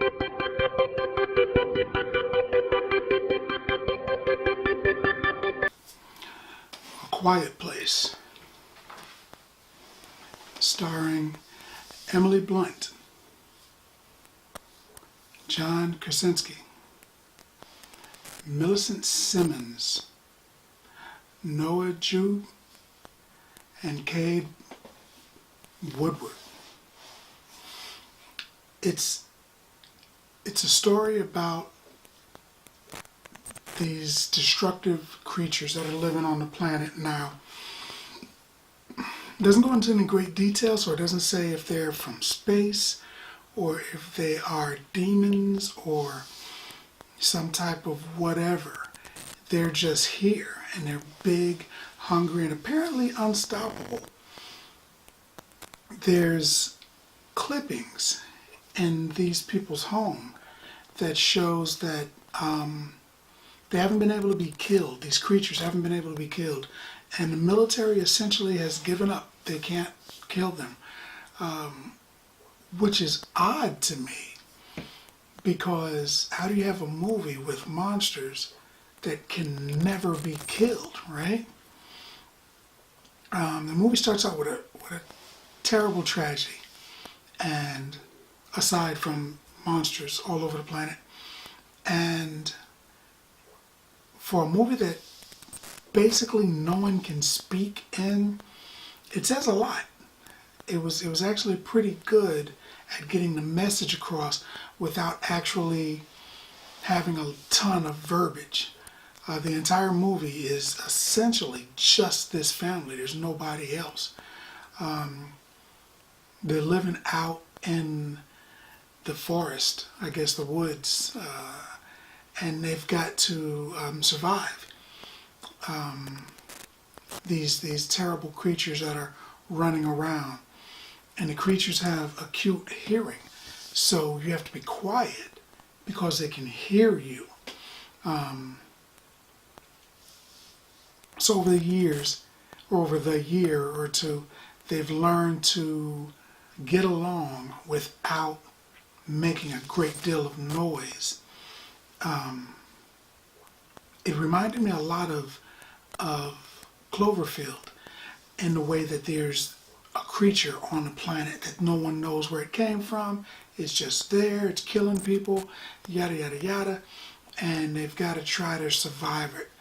A Quiet Place, starring Emily Blunt, John Krasinski, Millicent Simmons, Noah Jupe, and Cade Woodward. It's a story about these destructive creatures that are living on the planet now. It doesn't go into any great detail, so it doesn't say if they're from space or if they are demons or some type of whatever. They're just here, and they're big, hungry, and apparently unstoppable. There's clippings in these people's home that shows that they haven't been able to be killed. These creatures haven't been able to be killed. And the military essentially has given up. They can't kill them. Which is odd to me, because how do you have a movie with monsters that can never be killed, right? The movie starts out with a terrible tragedy, and aside from monsters all over the planet. And for a movie that basically no one can speak in, it says a lot. It was actually pretty good at getting the message across without actually having a ton of verbiage. The entire movie is essentially just this family. There's nobody else. They're living out in the forest, I guess the woods, and they've got to survive these terrible creatures that are running around. And the creatures have acute hearing, so you have to be quiet because they can hear you. So over the years, or over the year or two, they've learned to get along without making a great deal of noise. It reminded me a lot of Cloverfield, in the way that there's a creature on the planet that no one knows where it came from. It's just there, it's killing people, yada yada yada, and they've got to try to survive it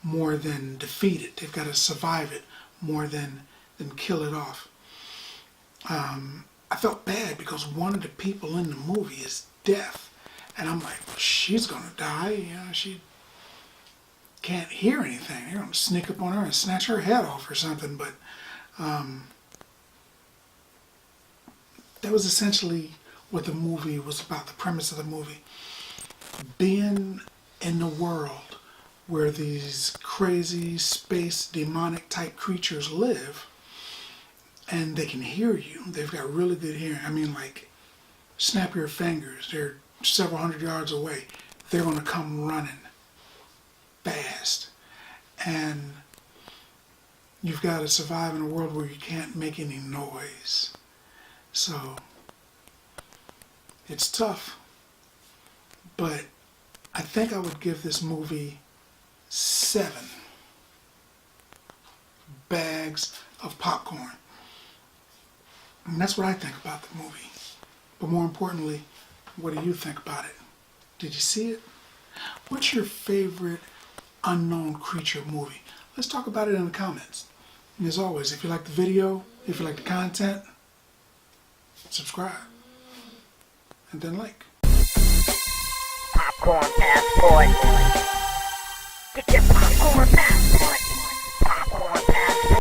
more than defeat it. They've got to survive it more than kill it off. I felt bad because one of the people in the movie is deaf, and I'm like, well, she's gonna die. You know, she can't hear anything. They're gonna sneak up on her and snatch her head off or something. But that was essentially what the movie was about, the premise of the movie. Being in the world where these crazy space demonic type creatures live, and they can hear you. They've got really good hearing. I mean, like, snap your fingers. They're several hundred yards away. They're going to come running fast. And you've got to survive in a world where you can't make any noise. So it's tough. But I think I would give this movie 7 bags of popcorn. And that's what I think about the movie. But more importantly, what do you think about it? Did you see it? What's your favorite unknown creature movie? Let's talk about it in the comments. And as always, if you like the video, if you like the content, subscribe. And then like. Popcorn passport. Get your popcorn passport.